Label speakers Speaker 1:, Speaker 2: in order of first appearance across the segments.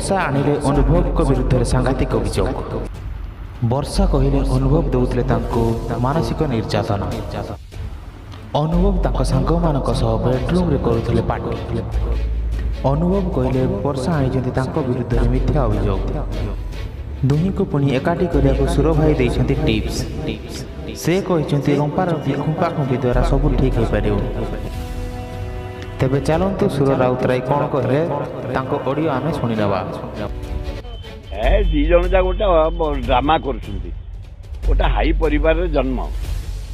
Speaker 1: वर्षा आनिले अनुभव को विरुद्ध सांघातिक अभियोग। वर्षा कहले अनुभव देउतले तांको मानसिक निर्यातना। अनुभव तांको सांग मानक सह बेडरूम रे करुथले पार्टी। अनुभव कहले वर्षा आनिजंती तांको विरुद्ध मिथ्या अभियोग। दुही को पुणी एकाठी करिया को सुर भाई देइछंती टिप्स। से कहते रंपार खुंपा खुंपी द्वारा सब ठीक हो पार। तेबे चलतु सुर राउतराय कौन कहले तांको ऑडियो आमे सुनी नबा।
Speaker 2: ए दी जन जा गोटे ड्रामा करछुंती। गोटे हाई परिवार रे जन्म,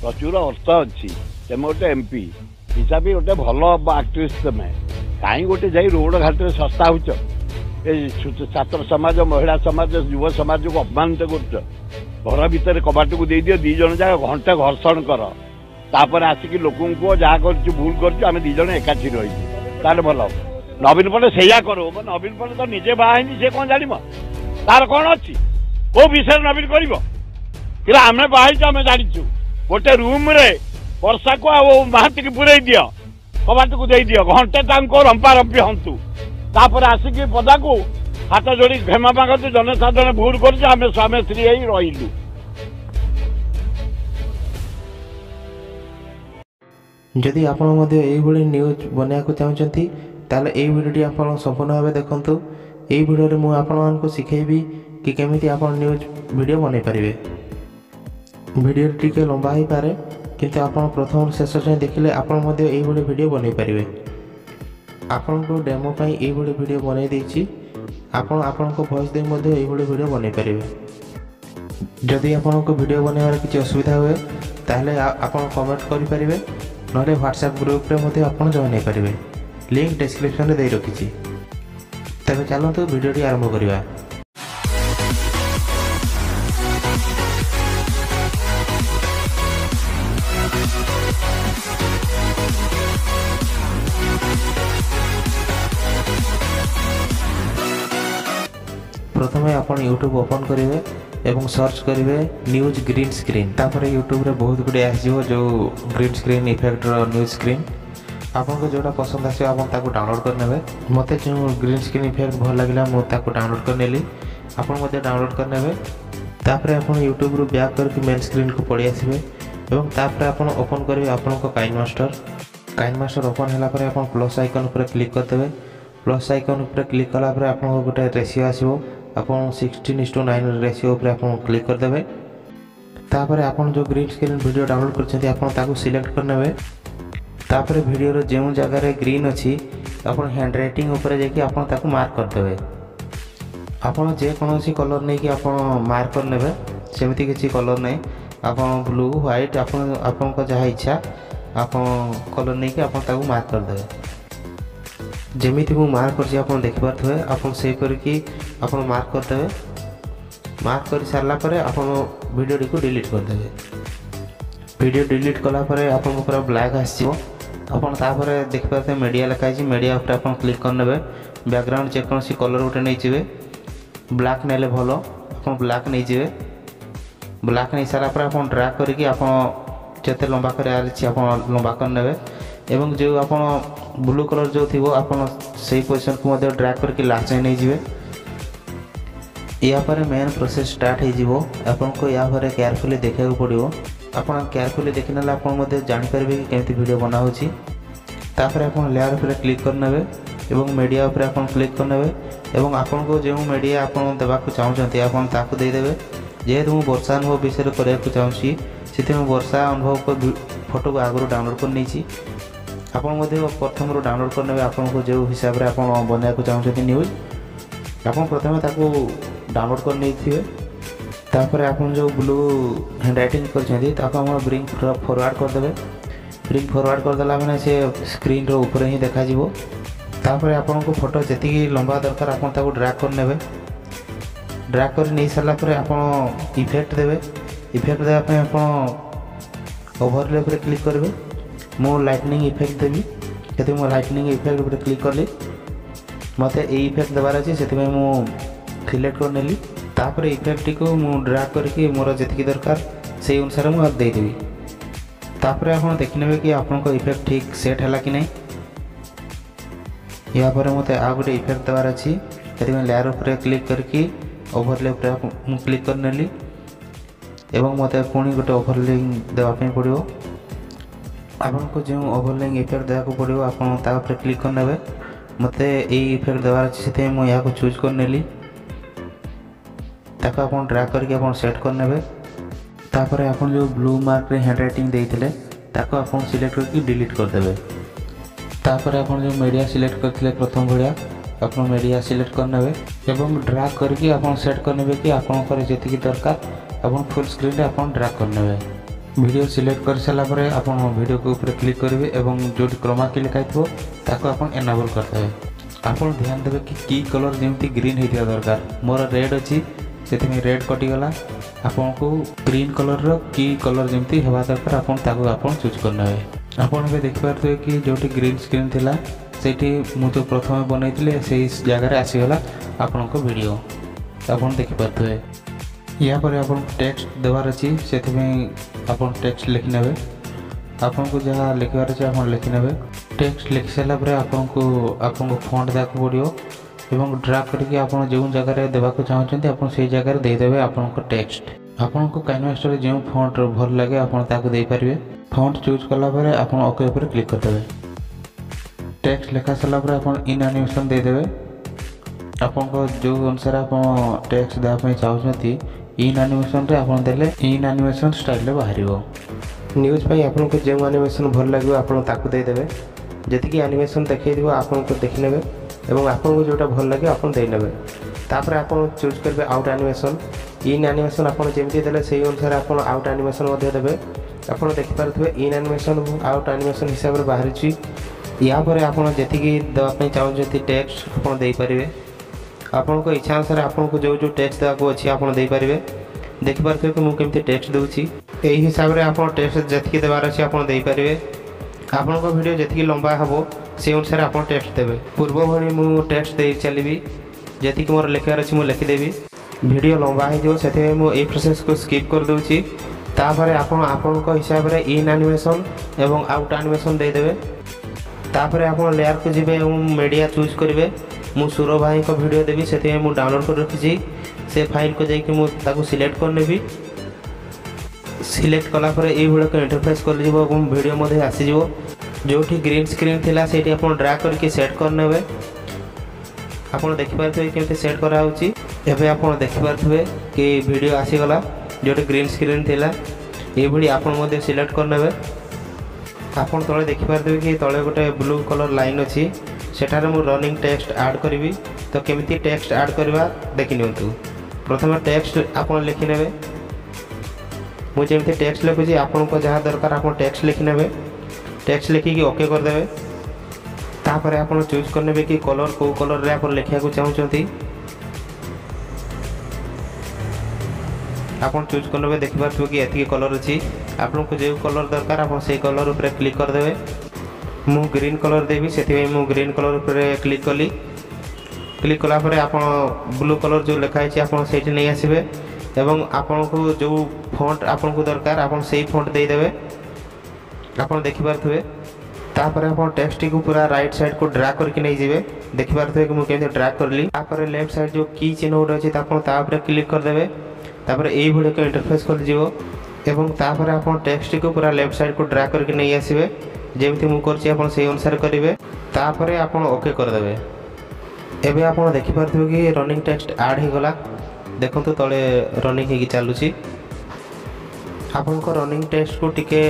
Speaker 2: प्रचुर अर्थ अछि, तेम गोटे एमपी हिसाब गोटे भल एक्ट्रेस तमें कहीं गोटे जाई रोड घाट रे सस्ता होच। छात्र समाज, महिला समाज, युव समाज को अपमानित कर घर भितर कबाट को दे दियो। दी जन जा घंटे घर्षण कर तापर आसिक लोक को जहाँ कर भूल कर दी जन एकाठी रही तार भल। नवीन पटे से करो। नवीन पटे तो निजे बाहर से कौन जान तार कौन अच्छी को विषय नवीन कर आम बाहर आम जाचु। गोटे रूम रे वर्षा को महाती की पूरे दियो, कबाट को दे दियो, घंटे रंपा रंपी हंतु तापर आसिक पदा को हाथ जोड़ी क्षमा मागतु। जनसाधारण भूल कर स्वामी स्त्री रही।
Speaker 1: जदि आपण न्यूज बनाया चाहते ताले ये भिडियोटी आप संपूर्ण भाव देखु। ये भिडियो मुझे आपको शिखेबी कि केमिति आप न्यूज वीडियो बन पारे। वीडियो टी लंबा हो पारे किंतु आप प्रथम शेष जाए देखिले आप वीडियो बन पारे। आपण को डेमो पाई ये वीडियो बन देछि। आपण वॉइस दे वीडियो बन पारे। जदि आपको वीडियो बनवार किसी असुविधा हुए ताहले आपण कमेंट करि परिबे, नले व्हाट्सएप ग्रुप रे आपण जॉइन हो पारे। लिंक डिस्क्रिप्शन रे दे रखिछि। तबे चलतु वीडियोटी आरंभ करिबा। प्रथमे आपण यूट्यूब ओपन करेंगे एवं सर्च करेंगे न्यूज ग्रीन स्क्रीन। तापर यूट्यूब रे बहुत गुड़े आसो जो green screen effect news screen. आपको जोटा पसंद आसो आप डाउनलोड करने। मत जो ग्रीन स्क्रीन इफेक्ट भल लगे मुझे डाउनलोड कर नेली। आप डाउनलोड करने। तापर आप यूट्यूब रू बैक करके मेन स्क्रीन को पड़े आसबे और तापर आप ओपन करेंगे आपण काइन मास्टर ओपन है आप प्लस आइकन पर क्लिक करदे। प्लस आइकन पर क्लिक कलापर आप गोटे रेसियो आसो आप 16:9 रेसियो पर आप क्लिक करदे। तापर आप जो ग्रीन स्क्रीन वीडियो डाउनलोड कर सिलेक्ट करने। तापर वीडियो रो जो जगह ग्रीन अच्छी आप हैंड राइटिंग उपर जाकि आप मार्क करदे। आप जेकोसी कलर नहीं कि आप मार्क करने सेमती किसी कलर नहीं। आप ब्लू व्हाइट आप जहाँ इच्छा आप कलर नहीं कि आप मार्क करदे। जमीती मु मार्क कर देखिपे आप मार्क करदे। मार्क कर सारा पर आप वीडियो को डिलीट करदे। वीडियो डिलीट कलापर आप पूरा ब्लैक आसो। आप देखिपे मीडिया लिखाई मीडिया उपर आप क्लिक करने। बैकग्राउंड जेकोसी कलर गोटे नहीं जाए। ब्लैक नेले भल आप ब्लैक नहीं जाए। ब्लैक नहीं सारा पर आप ड्रैग करके आप जिते लंबा कर लंबा करने। एवं जो आप ब्लू कलर जो थी आप सही पोजिशन को ड्रैग करके लास्ट नहीं जाए। या पर मेन प्रोसेस स्टार्ट हो आपको या पर केयरफुली देखा पड़ो। आप केयरफुली देखने आप जापर कि केमती वीडियो बना होची। तापर आप लेयर पर क्लिक करने एवं मीडिया उपर आप क्लिक करने एवं आपको जो मीडिया आप देवाक चाहते आप देदेवे। जेहेतु मुझे वर्षा अनुभव विषय करने चाहूँगी से वर्षा अनुभव को फोटो को आगु डाउनलोड कर नहीं। आप प्रथम डाउनलोड करने आपको जो हिसाब से आप बनवाक चाहते न्यूज आप प्रथम डाउनलोड कर नहीं थे। तापर आप जो ब्लू हैंड राइटिंग कर ब्रिंग फॉरवर्ड करदे। ब्रिंग फॉरवर्ड करदेला मैंने से स्क्रीन रो ऊपर ही देखा। तापर आपको फोटो जी लंबा दरकार आप ड्रैग करने। ड्रैग कर नहीं सारा पर आप इफेक्ट देवे। इफेक्ट देवाई आप ओवरले पर क्लिक करेंगे। मो लाइटनिंग इफेक्ट देवी से लाइटनिंग इफेक्ट पर क्लिक कली। मत ये इफेक्ट देवार अच्छे से मुझे सिलेक्ट कर नेली। तापर इफेक्ट को मुझे ड्रैग करके मोर जी दरकार से अनुसार मुझे देदेवी। तापर आप देखने कि आपको इफेक्ट ठीक सेट है कि नहीं। या पर मत आ गोटे इफेक्ट देवार अच्छी से लेयर उपर क्लिक करके ओवरले क्लिक कर नेली एवं मते पुणी गोटे ओवरलेइंग देवाई पड़ो। आपको जो ओवरलेइंग इफेक्ट देवाक पड़ो आप क्लिक कर नेबे। मते ये इफेक्ट देवार अच्छे से मुझे यहाँ चूज कर नेली ताको आप ड्रैग करके आप सेट कर नेबे। तापर आप जो ब्लू मार्क रे हैंड राइटिंग देते ताको आप सिलेक्ट करके डिलीट करदे। तापर आप जो मीडिया सिलेक्ट करते प्रथम भाया आप मीडिया सिलेक्ट करने एवं ड्रैग करके आप सेट करने कि आपंकर जी दरकार आप फुल स्क्रीन रे आप ड्रैग करने। वीडियो सिलेक्ट कर सारापर आप वीडियो के ऊपर क्लिक करेंगे और जो क्रोमा की लिखाई थो ताको आप एनाबल करते आप ध्यान देवे कि की कलर जमी ग्रीन होता दरकार। मोर रेड अच्छी से रेड कटिगला आपन को ग्रीन कलर रो की कलर जमी हवा दरकार आप चूज करने। आपन देखिपे कि जो ग्रीन स्क्रीन थिला सेठी मु जो प्रथम बनई से जगार आसीगला आपण को वीडियो आप देखिपे। या पर आप टेक्स्ट देवार अच्छी से आप टेक्स्ट लिखि नेबे। आपन को जहाँ लिखबार अच्छे आप लिखि नेबे। टेक्स्ट लिखि सारापर आपको फॉन्ट देवाक पड़ो एवं ड्रैग करके आप जो जगह देवाक चाहते आप से जगह देदेवे आपन टेक्स्ट। आपन को कैनवास जो फॉन्ट भल लगे आप देपारे। फॉन्ट चूज कलापर आप ओके उपर क्लिक करदे। टेक्स्ट लिखा सारापर आप इन एनिमेशन देदेवे। आपन जो अनुसार आप टेक्स्ट देवाई चाहते इन एनिमेशन रे आप देले इन एनिमेशन स्टाइल बाहर। न्यूज पे आपको जो एनिमेशन भल लगे आप देदेवे। जी एनिमेशन देखो आपको देखने और आपको जोटा भल लगे आप देने। तापर आप चूज करेंगे आउट एनिमेशन। इन एनिमेशन आप जमी देले से अनुसार आप आउट एनिमेशन देवे। आप देखिपे इन एनिमेशन आउट एनिमेशन हिसाब से बाहरी। या पर आप जी देवाई चाहते टेक्स्ट आप देपारे। आपन इच्छा अनुसार आपको जो जो टेक्स्ट देवाक अच्छी आप देपारे। देखिपे कि मुझे केमती टेक्स्ट दूसरी यही हिसाब से आप टेक्स्ट जी देवार अच्छे आप देपारे। आपण वीडियो जी लंबा हम से अनुसार आप टेक्स्ट देवे। पूर्व भाई मुझे टेक्स्ट दे चली जी मोर लिखार अच्छी मुझे लिखिदेवी। वीडियो लंबा हो मुझे प्रोसेस को स्किप कर दूसरी। तापर आपण हिसाब से इन एनिमेशन एवं आउट एनिमेशन देदेवे। तापर आप लेयर को जी मीडिया चूज करेंगे। मु सुर भाई को वीडियो देवी से डाउनलोड कर रखी से फाइल को जाकि मुझे सिलेक्ट करनेबी। सिलेक्ट कलापर ये इंटरफेस कर वीडियो मध्य आसीज। जो ग्रीन स्क्रीन थिला सेठी आप ड्रैग करके सेट करने। आप देखिपे केमती सेट कराऊँगी। एवं आप देखिपे कि वीडियो आसीगला जो ग्रीन स्क्रीन थिला ये आप सिलेक्ट करने। आप तले देखिपे कि तले गोटे ब्लू कलर लाइन अच्छी सेठार मु रनिंग टेक्स्ट ऐड करी। तो केमिति टेक्स्ट ऐड करवा देखि नियंतु। प्रथम टेक्स्ट आप लिखि नेबे। मुझे टेक्स्ट लिखुची आपको जहाँ दरकार आप टेक्स्ट लिखि नेबे। टेक्स्ट लिखिकी ओके करदेवे। तापर आप चूज करने कि कलर को कलर रे आप लिखा चाहते आप चूज करने। देखिपे कि एति कलर अच्छी आपको जो कलर दरकार आप से कलर उपर क्लिक करदेवे। मु ग्रीन कलर देवी से मु ग्रीन कलर उपर क्लिक कली। क्लिक कलापर आप ब्लू कलर जो लिखाई आप नहीं आसबे एवं आपन को जो फॉन्ट आपन को दरकार आप से फॉन्ट देदेवे। आप देखिपे तापर आप टेक्स्ट को पूरा राइट साइड को ड्रैग करके नहीं जाए। देखिपे कि मुझे ड्रैग करली। तापर लेफ्ट साइड जो की चिन्ह गोटे अच्छे आप क्लिक करदे। तापर ये भाई को इंटरफेस कर एवं तापर आप टेक्स्ट को पूरा लेफ्ट साइड को ड्रैग करके नहीं आसबे जमी मुझे से अनुसार करेंगे। तापर आप ओके करदे। एवं आप देखिपे कि रनिंग टेक्स्ट ऐड हो गला। देखो तले रनिंग हो चलुची। आपन को रनिंग टेक्स्ट को टिके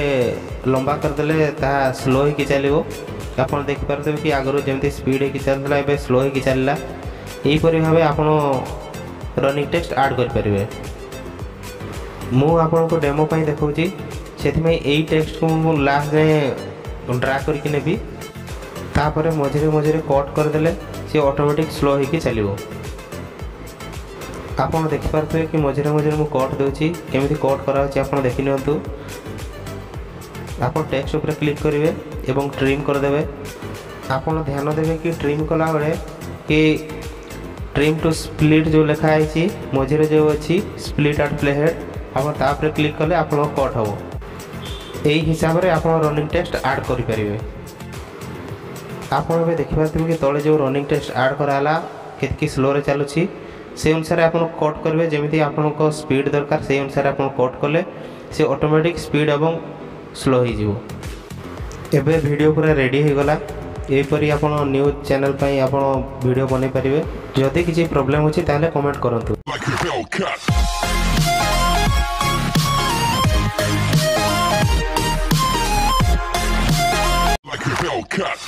Speaker 1: लंबा करदे ता स्लो हो चलो। आप देखिपे कि आगुरी जमी स्पीड हो चलता है स्लो हो चलला। यहीपरी भाव आप रनिंग टेक्स्ट ऐड करें। मुझे डेमो देखा से यही टेक्स्ट को मु लास्ट जाए ड्रैग करके नेबी। तापर मझे मझे कट करदे सी ऑटोमेटिक स्लो हो चलो। आप देखिपे कि मझे मझे मुझे कट दूसरी केमी कट कराऊँच आप देखी नियंतु। आप टेक्स्ट उपर क्लिक करेंगे एवं ट्रिम करदे। आप ध्यान देवे कि ट्रिम कला बेले कि ट्रिम टू स्प्लिट जो लिखाई मझे जो अच्छी स्प्लिट एट प्ले हेड आप क्लिक कले आप कट हम। यही हिसाब से आप रनिंग टेक्स्ट ऐड करें। आप देखिपे कि तले जो रनिंग टेक्स्ट ऐड कराला केतकी स्लो रे चलुछि से अनुसार आप कट करेंगे जमी आपको स्पीड दरकार से अनुसार आप कट कले से ऑटोमेटिक स्पीड एवं स्लो हो एबे वीडियो पूरा रेडी हो गला एपरी आप न्यूज चैनल पर आप वीडियो बन पारे जदि किसी प्रॉब्लम होछि ताले कमेंट करंतु।
Speaker 3: Like a Hellcat.